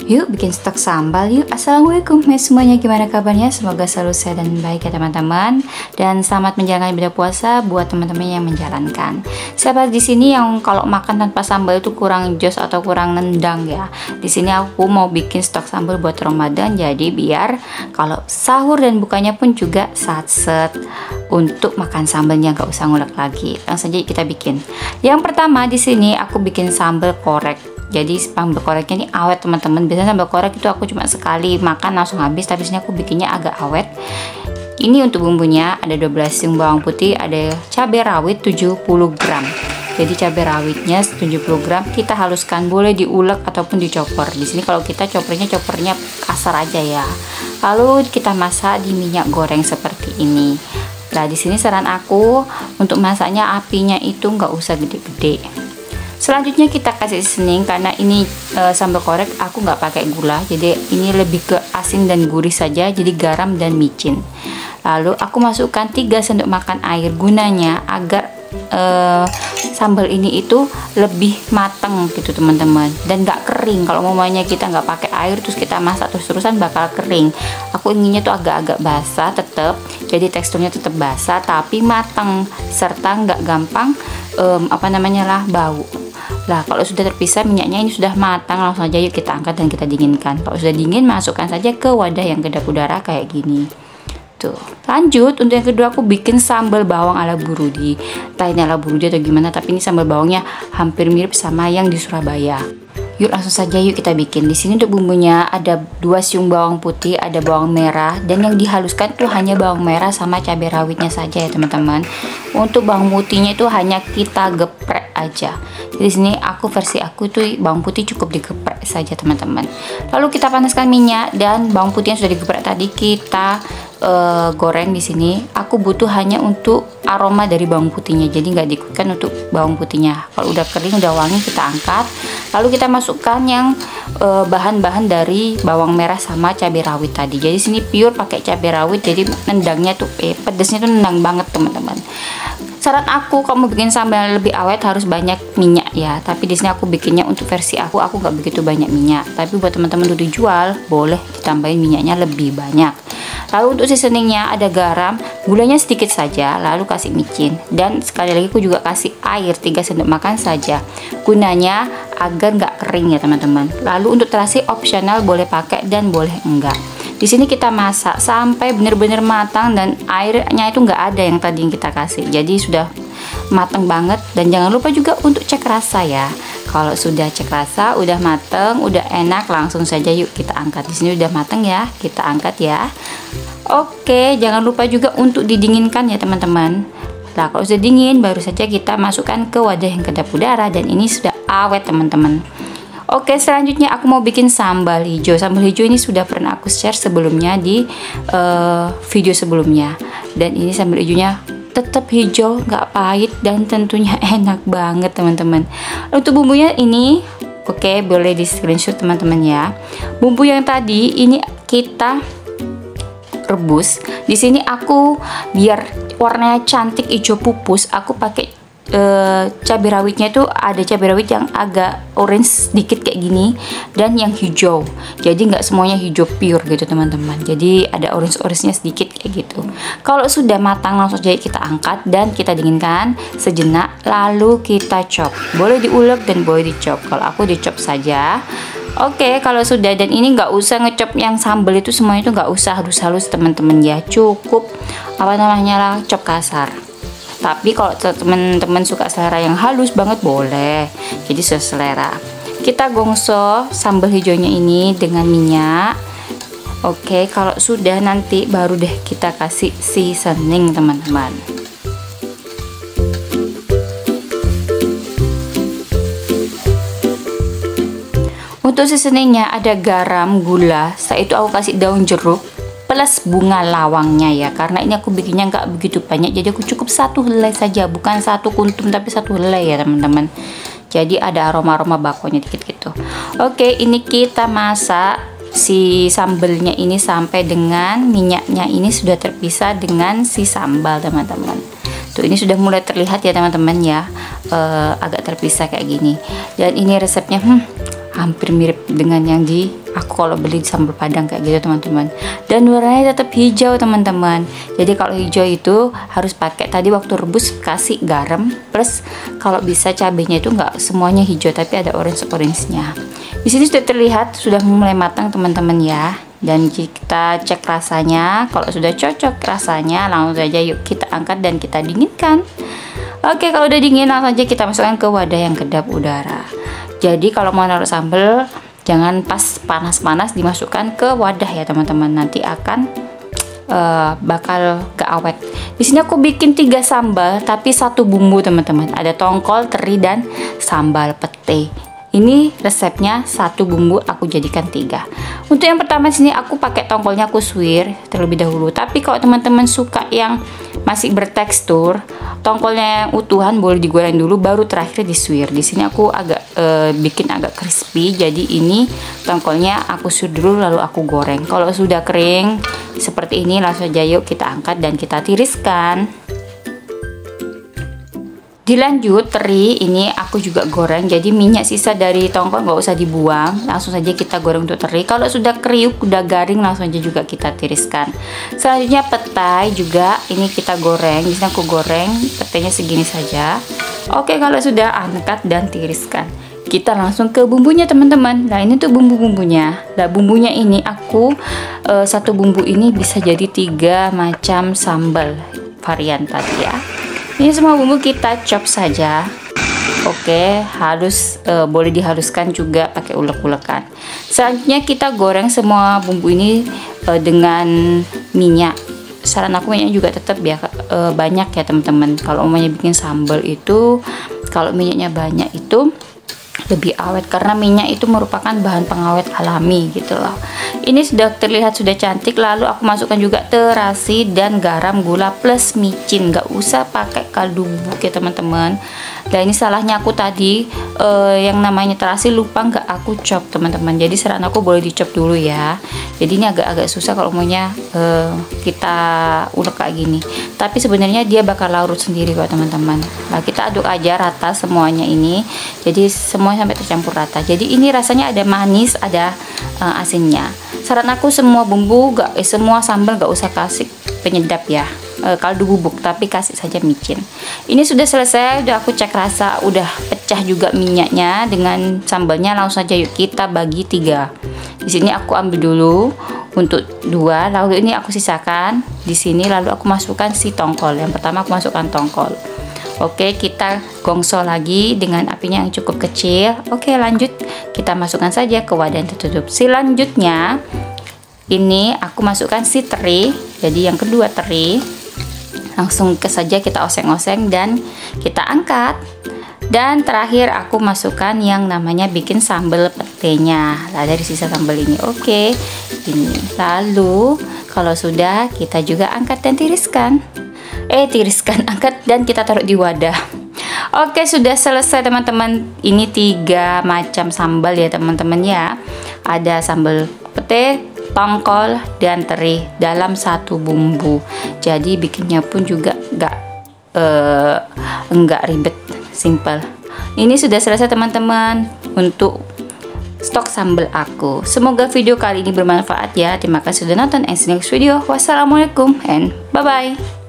Yuk bikin stok sambal yuk. Assalamualaikum semuanya, gimana kabarnya? Semoga selalu sehat dan baik ya teman-teman. Dan selamat menjalankan ibadah puasa buat teman-teman yang menjalankan. Siapa di sini yang kalau makan tanpa sambal itu kurang jos atau kurang nendang ya? Di sini aku mau bikin stok sambal buat Ramadan, jadi biar kalau sahur dan bukanya pun juga satset untuk makan sambalnya, nggak usah ngulek lagi. Langsung saja kita bikin. Yang pertama di sini aku bikin sambal korek. Jadi sambal koreknya ini awet teman-teman. Biasanya sambal korek itu aku cuma sekali makan langsung habis, tapi sini aku bikinnya agak awet. Ini untuk bumbunya ada 12 siung bawang putih, ada cabai rawit 70 gram. Jadi cabai rawitnya 70 gram kita haluskan, boleh diulek ataupun dicopper. Di sini kalau kita choppernya kasar aja ya. Lalu kita masak di minyak goreng seperti ini. Nah, di sini saran aku untuk masaknya apinya itu nggak usah gede-gede. Selanjutnya kita kasih seasoning, karena ini sambal korek aku nggak pakai gula, jadi ini lebih ke asin dan gurih saja, jadi garam dan micin. Lalu aku masukkan 3 sendok makan air, gunanya agar sambal ini itu lebih matang gitu teman-teman, dan nggak kering. Kalau mamanya kita nggak pakai air terus kita masak terus-terusan bakal kering. Aku inginnya tuh agak-agak basah tetap, jadi teksturnya tetap basah tapi matang, serta nggak gampang bau. Lah kalau sudah terpisah minyaknya ini sudah matang, langsung aja yuk kita angkat dan kita dinginkan. Kalau sudah dingin masukkan saja ke wadah yang kedap udara kayak gini. Tuh. Lanjut untuk yang kedua aku bikin sambal bawang ala burudi. Entah ini ala burudi atau gimana, tapi ini sambal bawangnya hampir mirip sama yang di Surabaya. Yuk langsung saja yuk kita bikin. Di sini untuk bumbunya ada 2 siung bawang putih, ada bawang merah, dan yang dihaluskan tuh hanya bawang merah sama cabai rawitnya saja ya teman-teman. Untuk bawang putihnya itu hanya kita geprek aja. Di sini versi aku tuh bawang putih cukup digeprek saja teman-teman. Lalu kita panaskan minyak dan bawang putih yang sudah digeprek tadi kita goreng. Di sini aku butuh hanya untuk aroma dari bawang putihnya, jadi nggak diikutkan untuk bawang putihnya. Kalau udah kering udah wangi kita angkat, lalu kita masukkan yang bahan-bahan dari bawang merah sama cabai rawit tadi. Jadi sini pure pakai cabai rawit, jadi nendangnya tuh pedesnya tuh nendang banget teman-teman. Saran aku kalau mau bikin sambal yang lebih awet harus banyak minyak ya, tapi di sini aku bikinnya untuk versi aku nggak begitu banyak minyak, tapi buat teman-teman udah dijual boleh ditambahin minyaknya lebih banyak. Lalu untuk seasoningnya ada garam, gulanya sedikit saja, lalu kasih micin, dan sekali lagi aku juga kasih air 3 sendok makan saja, gunanya agar nggak kering ya teman-teman. Lalu untuk terasi opsional, boleh pakai dan boleh enggak. Di sini kita masak sampai benar-benar matang dan airnya itu nggak ada yang tadi yang kita kasih, jadi sudah matang banget. Dan jangan lupa juga untuk cek rasa ya. Kalau sudah cek rasa, udah mateng, udah enak, langsung saja yuk kita angkat. Di sini udah mateng ya, kita angkat ya. Oke, jangan lupa juga untuk didinginkan ya teman-teman. Nah, kalau sudah dingin baru saja kita masukkan ke wadah yang kedap udara, dan ini sudah awet teman-teman. Oke, selanjutnya aku mau bikin sambal hijau. Sambal hijau ini sudah pernah aku share sebelumnya di video sebelumnya, dan ini sambal hijaunya tetap hijau, nggak pahit, dan tentunya enak banget teman-teman. Untuk bumbunya ini oke, boleh di screenshot teman-teman ya. Bumbu yang tadi ini kita rebus. Di sini aku biar warnanya cantik hijau pupus, aku pakai cabai rawitnya itu ada cabai rawit yang agak orange sedikit kayak gini, dan yang hijau, jadi nggak semuanya hijau pure gitu teman-teman, jadi ada orange-nya sedikit kayak gitu. Kalau sudah matang langsung aja kita angkat dan kita dinginkan sejenak, lalu kita chop, boleh diulek dan boleh dicop. Kalau aku dicop saja. Oke, kalau sudah, dan ini nggak usah ngecop yang sambal itu semuanya itu nggak usah halus-halus teman-teman ya, cukup chop kasar. Tapi kalau teman-teman suka selera yang halus banget boleh, jadi seselera. Kita gongso sambal hijaunya ini dengan minyak. Oke, kalau sudah nanti baru deh kita kasih seasoning teman-teman. Untuk seasoningnya ada garam, gula, setelah itu aku kasih daun jeruk plus bunga lawangnya ya, karena ini aku bikinnya nggak begitu banyak, jadi aku cukup 1 helai saja, bukan 1 kuntum tapi 1 helai ya teman-teman, jadi ada aroma-aroma bakonya dikit gitu. Oke, ini kita masak si sambelnya ini sampai dengan minyaknya ini sudah terpisah dengan si sambal teman-teman. Tuh, ini sudah mulai terlihat ya teman-teman ya, agak terpisah kayak gini. Dan ini resepnya hampir mirip dengan yang di aku kalau beli sambal padang kayak gitu teman-teman. Dan warnanya tetap hijau teman-teman. Jadi kalau hijau itu harus pakai tadi waktu rebus kasih garam, plus kalau bisa cabenya itu nggak semuanya hijau tapi ada orange-nya. Di sini sudah terlihat sudah mulai matang teman-teman ya. Dan kita cek rasanya, kalau sudah cocok rasanya langsung saja yuk kita angkat dan kita dinginkan. Oke, kalau udah dingin langsung aja kita masukkan ke wadah yang kedap udara. Jadi kalau mau naruh sambal jangan pas panas-panas dimasukkan ke wadah ya teman-teman, nanti akan bakal gak awet. Di sini aku bikin 3 sambal tapi 1 bumbu teman-teman. Ada tongkol, teri dan sambal pete. Ini resepnya 1 bumbu aku jadikan 3. Untuk yang pertama sini aku pakai tongkolnya aku suwir terlebih dahulu. Tapi kalau teman-teman suka yang masih bertekstur, tongkolnya yang utuhan boleh digoreng dulu baru terakhir disuwir. Di sini aku agak bikin agak crispy. Jadi ini tongkolnya aku suwir dulu lalu aku goreng. Kalau sudah kering seperti ini langsung aja yuk kita angkat dan kita tiriskan. Dilanjut teri ini aku juga goreng, jadi minyak sisa dari tongkol nggak usah dibuang, langsung saja kita goreng untuk teri. Kalau sudah kriuk udah garing langsung aja juga kita tiriskan. Selanjutnya petai juga ini kita goreng. Di sini aku goreng petainya segini saja. Oke, kalau sudah angkat dan tiriskan. Kita langsung ke bumbunya teman-teman. Nah ini tuh bumbu-bumbunya. Nah bumbunya ini aku 1 bumbu ini bisa jadi 3 macam sambal varian tadi ya. Ini semua bumbu kita chop saja. Oke, halus, boleh dihaluskan juga pakai ulek-ulekan. Selanjutnya kita goreng semua bumbu ini dengan minyak. Saran aku minyaknya juga tetap ya banyak ya teman-teman. Kalau umumnya bikin sambal itu kalau minyaknya banyak itu lebih awet karena minyak itu merupakan bahan pengawet alami gitu loh. Ini sudah terlihat sudah cantik. Lalu aku masukkan juga terasi dan garam, gula plus micin. Gak usah pakai kaldu bubuk ya teman-teman. Dan ini salahnya aku tadi yang namanya terasi lupa nggak aku chop teman-teman. Jadi saran aku boleh dicop dulu ya. Jadi ini agak-agak susah kalau maunya kita ulek kayak gini. Tapi sebenarnya dia bakal larut sendiri kok teman-teman. Nah kita aduk aja rata semuanya ini. Jadi semuanya sampai tercampur rata. Jadi ini rasanya ada manis, ada asinnya. Saran aku semua bumbu semua sambal gak usah kasih penyedap ya, kaldu bubuk, tapi kasih saja micin. Ini sudah selesai, udah aku cek rasa, udah pecah juga minyaknya dengan sambalnya. Langsung aja yuk kita bagi 3. Di sini aku ambil dulu untuk 2, lalu ini aku sisakan di sini, lalu aku masukkan si tongkol. Yang pertama aku masukkan tongkol. Oke, kita gongso lagi dengan apinya yang cukup kecil. Oke, lanjut kita masukkan saja ke wadah yang tertutup. Selanjutnya ini aku masukkan si teri. Jadi yang kedua teri. Langsung saja kita oseng-oseng dan kita angkat. Dan terakhir aku masukkan yang namanya bikin sambal petenya. Lah dari sisa sambal ini. Oke, ini. Lalu kalau sudah kita juga angkat dan tiriskan. Angkat dan kita taruh di wadah. Oke, sudah selesai teman-teman. Ini 3 macam sambal ya teman-teman ya. Ada sambal pete, tongkol dan teri dalam 1 bumbu. Jadi bikinnya pun juga enggak ribet, simple. Ini sudah selesai teman-teman untuk stok sambal aku. Semoga video kali ini bermanfaat ya. Terima kasih sudah nonton and see you next video. Wassalamualaikum and bye bye.